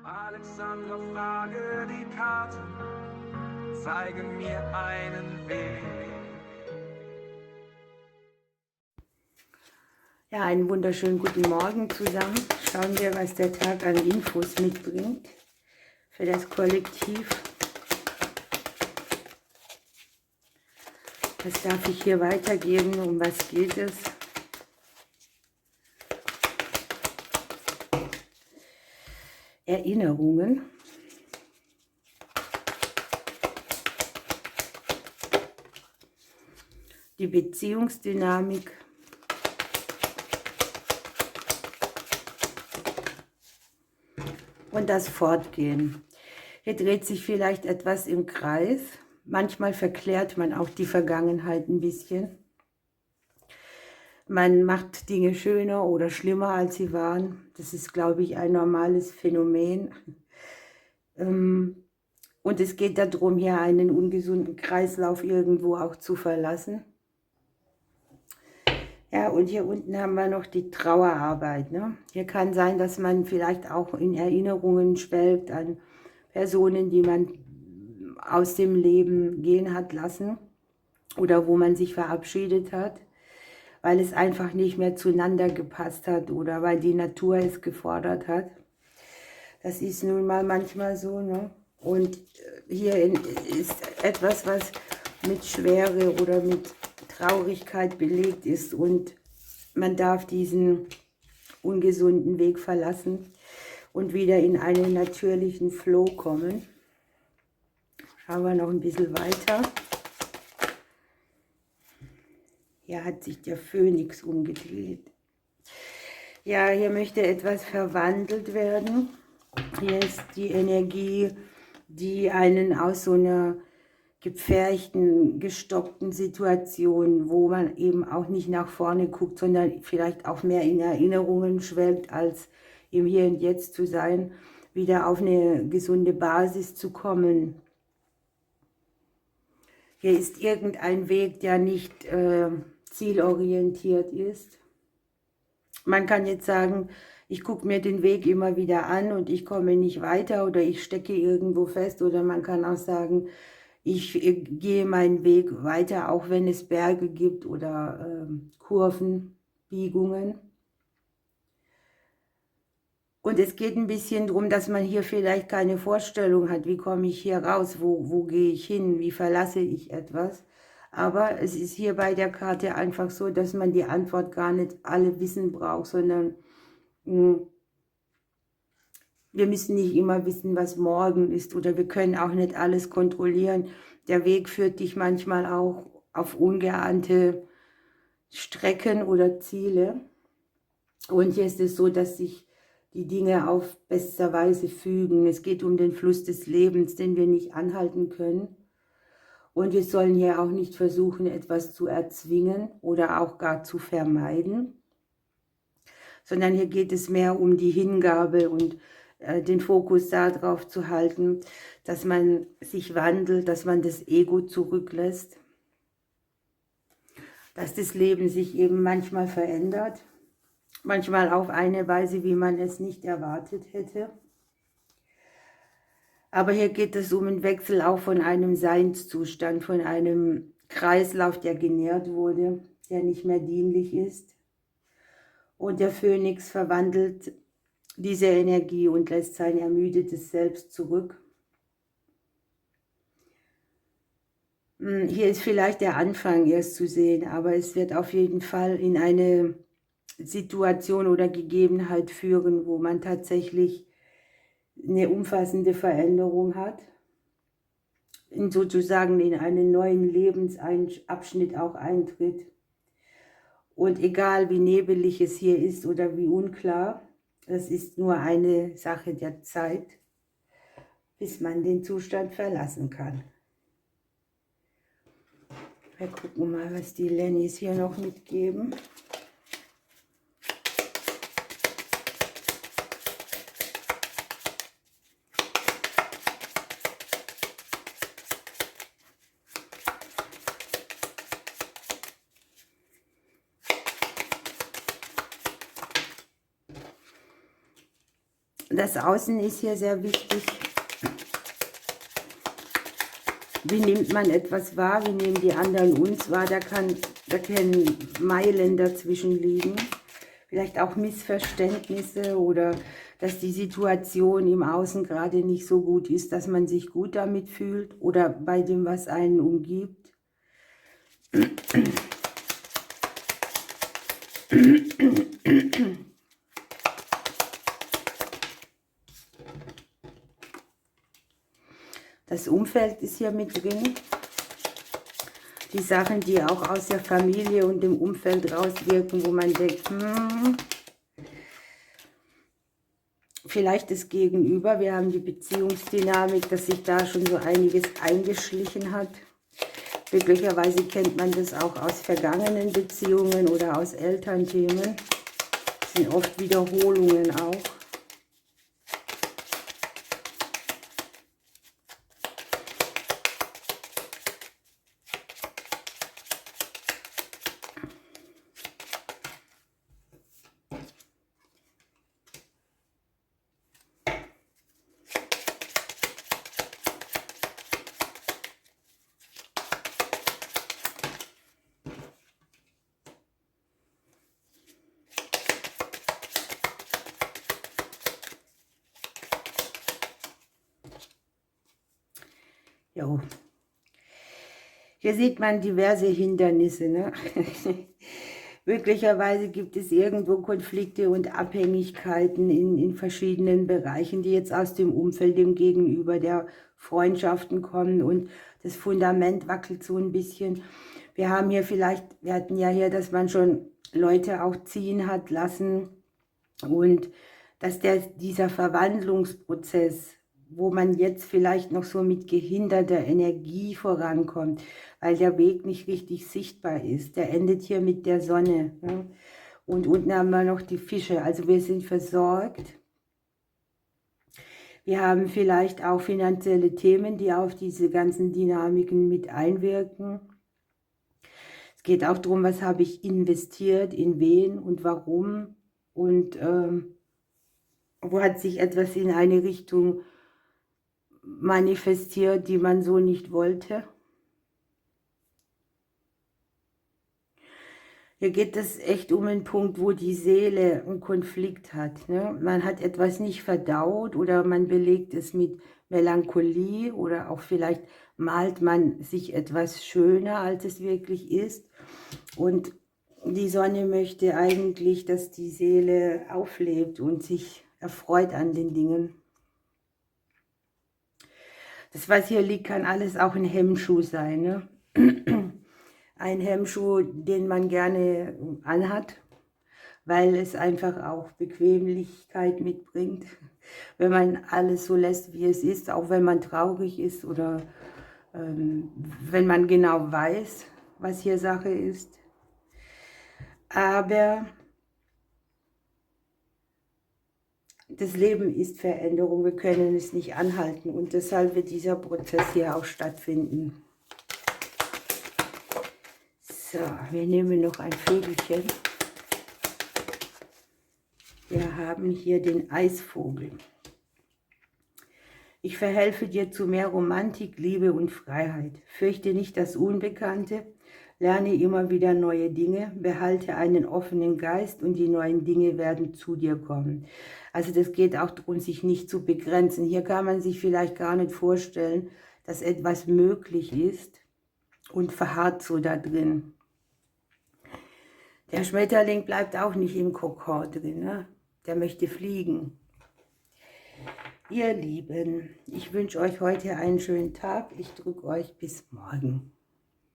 Alexandra, frage die Karte, zeige mir einen Weg. Ja, einen wunderschönen guten Morgen zusammen. Schauen wir, was der Tag an Infos mitbringt für das Kollektiv. Was darf ich hier weitergeben? Um was geht es? Erinnerungen. Die Beziehungsdynamik. Und das Fortgehen. Hier dreht sich vielleicht etwas im Kreis. Manchmal verklärt man auch die Vergangenheit ein bisschen. Man macht Dinge schöner oder schlimmer, als sie waren. Das ist, glaube ich, ein normales Phänomen. Und es geht darum, hier einen ungesunden Kreislauf irgendwo auch zu verlassen. Ja, und hier unten haben wir noch die Trauerarbeit. Ne? Hier kann sein, dass man vielleicht auch in Erinnerungen schwelgt an Personen, die man aus dem Leben gehen hat lassen oder wo man sich verabschiedet hat, weil es einfach nicht mehr zueinander gepasst hat oder weil die Natur es gefordert hat. Das ist nun mal manchmal so. Ne? Und hier ist etwas, was mit Schwere oder mit Traurigkeit belegt ist und man darf diesen ungesunden Weg verlassen und wieder in einen natürlichen Flow kommen. Schauen wir noch ein bisschen weiter. Hier hat sich der Phönix umgedreht. Ja, hier möchte etwas verwandelt werden. Hier ist die Energie, die einen aus so einer gepferchten, gestockten Situation, wo man eben auch nicht nach vorne guckt, sondern vielleicht auch mehr in Erinnerungen schwelgt, als im Hier und Jetzt zu sein, wieder auf eine gesunde Basis zu kommen. Hier ist irgendein Weg, der nicht zielorientiert ist. Man kann jetzt sagen, ich gucke mir den Weg immer wieder an und ich komme nicht weiter oder ich stecke irgendwo fest, oder man kann auch sagen, ich gehe meinen Weg weiter, auch wenn es Berge gibt oder Kurven, Biegungen. Und es geht ein bisschen darum, dass man hier vielleicht keine Vorstellung hat, wie komme ich hier raus, wo gehe ich hin, wie verlasse ich etwas. Aber es ist hier bei der Karte einfach so, dass man die Antwort gar nicht alle wissen braucht, sondern wir müssen nicht immer wissen, was morgen ist, oder wir können auch nicht alles kontrollieren. Der Weg führt dich manchmal auch auf ungeahnte Strecken oder Ziele. Und hier ist es so, dass sich die Dinge auf bester Weise fügen. Es geht um den Fluss des Lebens, den wir nicht anhalten können. Und wir sollen hier auch nicht versuchen, etwas zu erzwingen oder auch gar zu vermeiden, sondern hier geht es mehr um die Hingabe und den Fokus darauf zu halten, dass man sich wandelt, dass man das Ego zurücklässt, dass das Leben sich eben manchmal verändert, manchmal auf eine Weise, wie man es nicht erwartet hätte. Aber hier geht es um einen Wechsel auch von einem Seinszustand, von einem Kreislauf, der genährt wurde, der nicht mehr dienlich ist. Und der Phönix verwandelt diese Energie und lässt sein ermüdetes Selbst zurück. Hier ist vielleicht der Anfang erst zu sehen, aber es wird auf jeden Fall in eine Situation oder Gegebenheit führen, wo man tatsächlich eine umfassende Veränderung hat, sozusagen in einen neuen Lebensabschnitt auch eintritt. Und egal wie nebelig es hier ist oder wie unklar, es ist nur eine Sache der Zeit, bis man den Zustand verlassen kann. Wir gucken mal, was die Lennys hier noch mitgeben. Das Außen ist hier sehr wichtig. Wie nimmt man etwas wahr? Wie nehmen die anderen uns wahr? Da können Meilen dazwischen liegen. Vielleicht auch Missverständnisse oder dass die Situation im Außen gerade nicht so gut ist, dass man sich gut damit fühlt oder bei dem, was einen umgibt. Das Umfeld ist hier mit drin. Die Sachen, die auch aus der Familie und dem Umfeld rauswirken, wo man denkt, vielleicht das Gegenüber. Wir haben die Beziehungsdynamik, dass sich da schon so einiges eingeschlichen hat. Möglicherweise kennt man das auch aus vergangenen Beziehungen oder aus Elternthemen. Das sind oft Wiederholungen auch. Jo. Hier sieht man diverse Hindernisse. Ne? Möglicherweise gibt es irgendwo Konflikte und Abhängigkeiten in verschiedenen Bereichen, die jetzt aus dem Umfeld, dem Gegenüber, der Freundschaften kommen und das Fundament wackelt so ein bisschen. Wir haben hier vielleicht, wir hatten ja hier, dass man schon Leute auch ziehen hat lassen und dass dieser Verwandlungsprozess, wo man jetzt vielleicht noch so mit gehinderter Energie vorankommt, weil der Weg nicht richtig sichtbar ist. Der endet hier mit der Sonne. Ja? Und unten haben wir noch die Fische. Also wir sind versorgt. Wir haben vielleicht auch finanzielle Themen, die auf diese ganzen Dynamiken mit einwirken. Es geht auch darum, was habe ich investiert, in wen und warum. Und wo hat sich etwas in eine Richtung manifestiert, die man so nicht wollte. Hier geht es echt um einen Punkt, wo die Seele einen Konflikt hat. Ne? Man hat etwas nicht verdaut oder man belegt es mit Melancholie oder auch vielleicht malt man sich etwas schöner, als es wirklich ist. Und die Sonne möchte eigentlich, dass die Seele auflebt und sich erfreut an den Dingen. Das, was hier liegt, kann alles auch ein Hemmschuh sein. Ne? Ein Hemmschuh, den man gerne anhat, weil es einfach auch Bequemlichkeit mitbringt. Wenn man alles so lässt, wie es ist, auch wenn man traurig ist oder wenn man genau weiß, was hier Sache ist. Aber das Leben ist Veränderung, wir können es nicht anhalten und deshalb wird dieser Prozess hier auch stattfinden. So, wir nehmen noch ein Vögelchen. Wir haben hier den Eisvogel. Ich verhelfe dir zu mehr Romantik, Liebe und Freiheit. Fürchte nicht das Unbekannte, lerne immer wieder neue Dinge, behalte einen offenen Geist und die neuen Dinge werden zu dir kommen. Also das geht auch darum, sich nicht zu begrenzen. Hier kann man sich vielleicht gar nicht vorstellen, dass etwas möglich ist und verharrt so da drin. Der Schmetterling bleibt auch nicht im Kokon drin, ne? Der möchte fliegen. Ihr Lieben, ich wünsche euch heute einen schönen Tag. Ich drücke euch bis morgen.